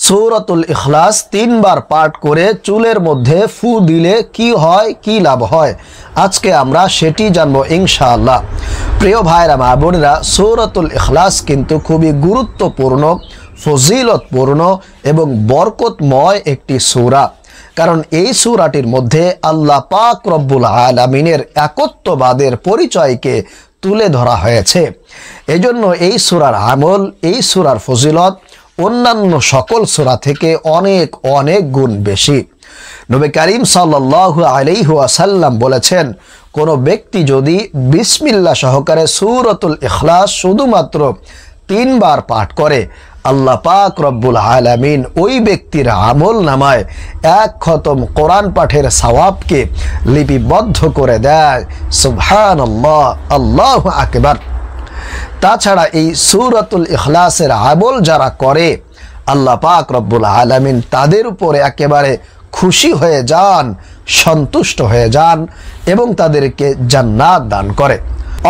সূরাতুল ইখলাস 3 বার পাঠ করে চুলের মধ্যে ফু দিলে কি হয়, কি লাভ হয়, আজকে আমরা সেটি জানবো ইনশাআল্লাহ। প্রিয় ভাইরা মা বোনেরা, সূরাতুল ইখলাস কিন্তু খুবই গুরুত্বপূর্ণ, ফজিলতপূর্ণ এবং বরকতময় একটি সূরা। কারণ এই সূরাটির মধ্যে আল্লাহ পাক রব্বুল আলামিনের একত্ববাদের পরিচয়কে তুলে ধরা হয়েছে। এজন্য এই সূরার আমল, এই সূরার ফজিলত অন্যান্য সকল সূরা থেকে অনেক অনেক গুণ বেশি। নবী করিম সাল্লাল্লাহু আলাইহি ওয়াসাল্লাম বলেছেন, কোনো ব্যক্তি যদি বিসমিল্লাহ সহকারে সূরাতুল ইখলাস শুধুমাত্র 3 বার পাঠ করে, আল্লাহ পাক রব্বুল আলামিন ওই ব্যক্তির আমল নামায় 1 খতম কোরআন পাঠের সওয়াবকে লিপিবদ্ধ করে দেয়। সুবহানাল্লাহ, আল্লাহু আকবার। তাছাড়া এই সূরাতুল ইখলাসের আমল যারা করে, আল্লাহ পাক রব্বুল আলামিন তাদের উপরে একেবারে খুশি হয়ে যান, সন্তুষ্ট হয়ে যান এবং তাদেরকে জান্নাত দান করে।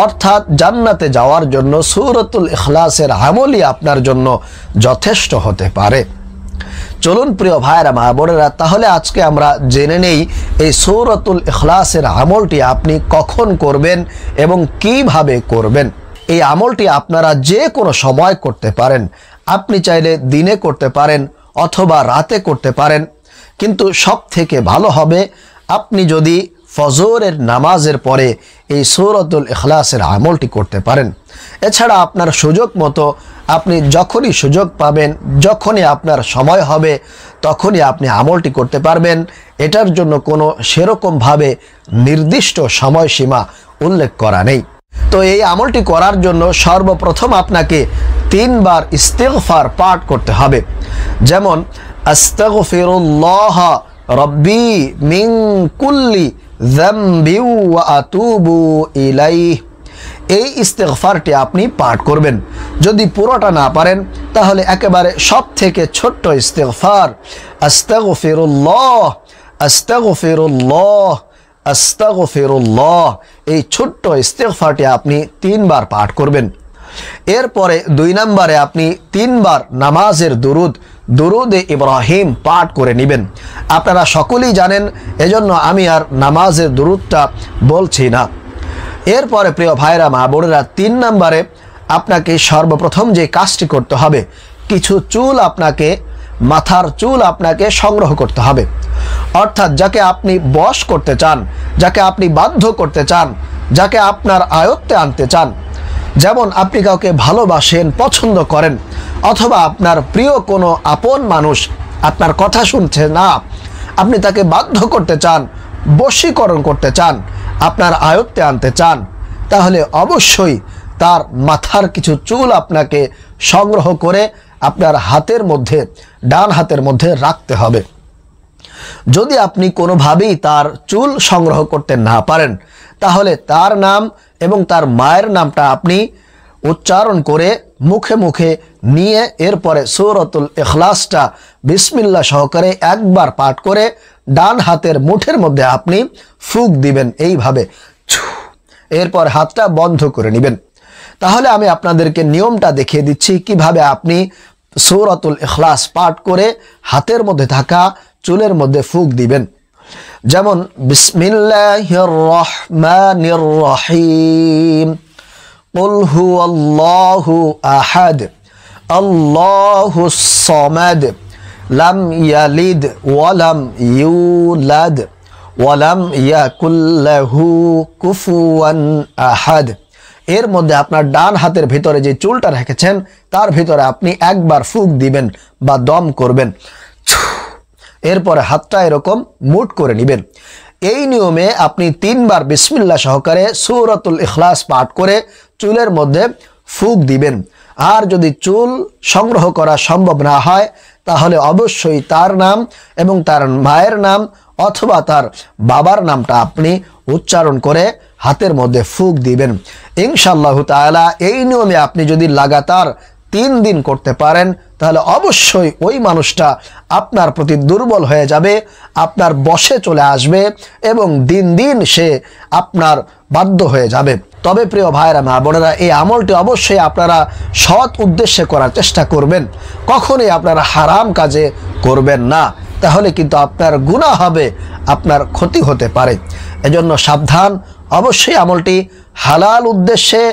অর্থাৎ জান্নাতে যাওয়ার জন্য সূরাতুল ইখলাসের আমলই আপনার জন্য যথেষ্ট হতে পারে। চলুন প্রিয় ভাইরা মা বোনেরা, তাহলে আজকে আমরা জেনে নেই এই সূরাতুল ইখলাসের আমলটি আপনি কখন করবেন এবং কিভাবে করবেন। এই আমলটি আপনারা যে কোনো সময় করতে পারেন। আপনি চাইলে দিনে করতে পারেন অথবা রাতে করতে পারেন, কিন্তু সব থেকে ভালো হবে আপনি যদি ফজরের নামাজের পরে এই সূরাতুল ইখলাসের আমলটি করতে পারেন। এছাড়া আপনার সুযোগ মতো আপনি যখনই সুযোগ পাবেন, যখনই আপনার সময় হবে, তখনই আপনি আমলটি করতে পারবেন। এটার জন্য কোনো সেরকমভাবে নির্দিষ্ট সময়সীমা উল্লেখ করা নেই। তো এই আমলটি করার জন্য সর্বপ্রথম আপনাকে 3 বার ইস্তিগফার পাঠ করতে হবে। যেমন আস্তাগফিরুল্লাহ রব্বি মিন কুল্লি যামবি ওয়া আতুবু ইলাইহি। এই ইস্তিগফারটি আপনি পাঠ করবেন। যদি পুরোটা না পারেন তাহলে একেবারে সব থেকে ছোট্ট ইস্তিগফার আস্তাগফিরুল্লাহ আস্তাগফিরুল্লাহ আস্তাগফিরুল্লাহ, এই ছোট্ট ইস্তিগফারটি আপনি 3 বার পাঠ করবেন। এরপরে 2 নম্বরে আপনি 3 বার নামাজের দুরুদে ইব্রাহিম পাঠ করে নেবেন। আপনারা সকলেই জানেন, এজন্য আমি আর নামাজের দুরুদটা বলছি না। এরপরে প্রিয় ভাইরা মা বোনেরা, 3 নম্বরে আপনাকে সর্বপ্রথম যে কাজটি করতে হবে, কিছু চুল আপনাকে, মাথার চুল আপনাকে সংগ্রহ করতে হবে। অর্থাৎ যাকে আপনি বশ করতে চান, যাকে আপনি বাধ্য করতে চান, যাকে আপনার আয়ত্তে আনতে চান। যেমন আপনি কাউকে ভালোবাসেন, পছন্দ করেন, অথবা আপনার প্রিয় কোনো আপন মানুষ আপনার কথা শুনছে না, আপনি তাকে বাধ্য করতে চান, বশীকরণ করতে চান, আপনার আয়ত্তে আনতে চান, তাহলে অবশ্যই তার মাথার কিছু চুল আপনাকে সংগ্রহ করে আপনার হাতের মধ্যে, ডান হাতের মধ্যে রাখতে হবে। যদি আপনি কোনোভাবেই তার চুল সংগ্রহ করতে না পারেন, তাহলে তার নাম এবং তার মায়ের নামটা আপনি উচ্চারণ করে মুখে মুখে নিয়ে এরপরে সূরাতুল ইখলাসটা বিসমিল্লাহ সহকারে 1 বার পাঠ করে ডান হাতের মুঠের মধ্যে আপনি ফুঁক দিবেন এইভাবে। এরপর হাতটা বন্ধ করে নেবেন। তাহলে আমি আপনাদেরকে নিয়মটা দেখিয়ে দিচ্ছি কিভাবে আপনি সূরাতুল ইখলাস পাঠ করে হাতের মধ্যে থাকা চুলের মধ্যে ফুঁক দিবেন। যেমন বিসমিল্লাহির রহমানির রহিম, কুল হুয়াল্লাহু আহাদ আল্লাহুস সামাদ লাম ইয়ালিদ ওয়া লাম ইউলাদ ওয়া লাম ইয়াকুল লাহু কুফুয়ান আহাদ। এর মধ্যে আপনার ডান হাতের ভিতরে যে চুলটা রেখেছেন তার ভিতরে আপনি 1 বার ফুঁক দিবেন বা দম করবেন। এরপরে হাতটা এরকম মুঠ করে নেবেন। এই নিয়মে আপনি 3 বার বিসমিল্লাহ সহকারে সূরাতুল ইখলাস পাঠ করে চুলের মধ্যে ফুঁক দিবেন। আর যদি চুল সংগ্রহ করা সম্ভব না হয়, তাহলে অবশ্যই তার নাম এবং তার মায়ের নাম অথবা তার বাবার নামটা আপনি উচ্চারণ করে হাতের মধ্যে ফুঁক দিবেন। ইনশাআল্লাহু তাআলা এই নিয়মে আপনি যদি লাগাতার 3 দিন করতে পারেন, তাহলে অবশ্যই ওই মানুষটা আপনার প্রতি দুর্বল হয়ে যাবে, আপনার বশে চলে আসবে এবং দিন দিন সে আপনার বাধ্য হয়ে যাবে। তবে প্রিয় ভাইরা মা বোনেরা, এই আমলটি অবশ্যই আপনারা সৎ উদ্দেশ্যে করার চেষ্টা করবেন, কখনোই আপনারা হারাম কাজে করবেন না, তাহলে কিন্তু আপনার গুনাহ হবে, আপনার ক্ষতি হতে পারে। এজন্য সাবধান, অবশ্যই আমলটি হালাল উদ্দেশ্যে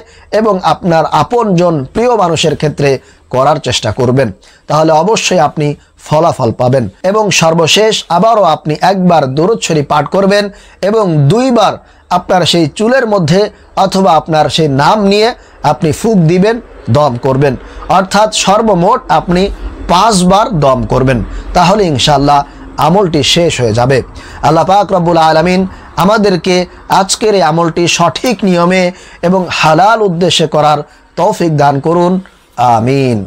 এবং আপনার আপনজন প্রিয় মানুষের ক্ষেত্রে করার চেষ্টা করবেন, তাহলে অবশ্যই আপনি ফলাফল পাবেন। এবং সর্বশেষ আবারও আপনি একবার দরুদ শরীফ পাঠ করবেন এবং 2 বার আপনার সেই চুলের মধ্যে অথবা আপনার সেই নাম নিয়ে আপনি ফুঁক দিবেন, দম করবেন, অর্থাৎ সর্বমোট আপনি 5 বার দম করবেন, তাহলে ইনশাআল্লাহ আমলটি শেষ হয়ে যাবে। আল্লাহ পাক রব্বুল আলামিন আমাদেরকে আজকের এই আমলটি সঠিক নিয়মে এবং হালাল উদ্দেশ্যে করার তৌফিক দান করুন। আমিন।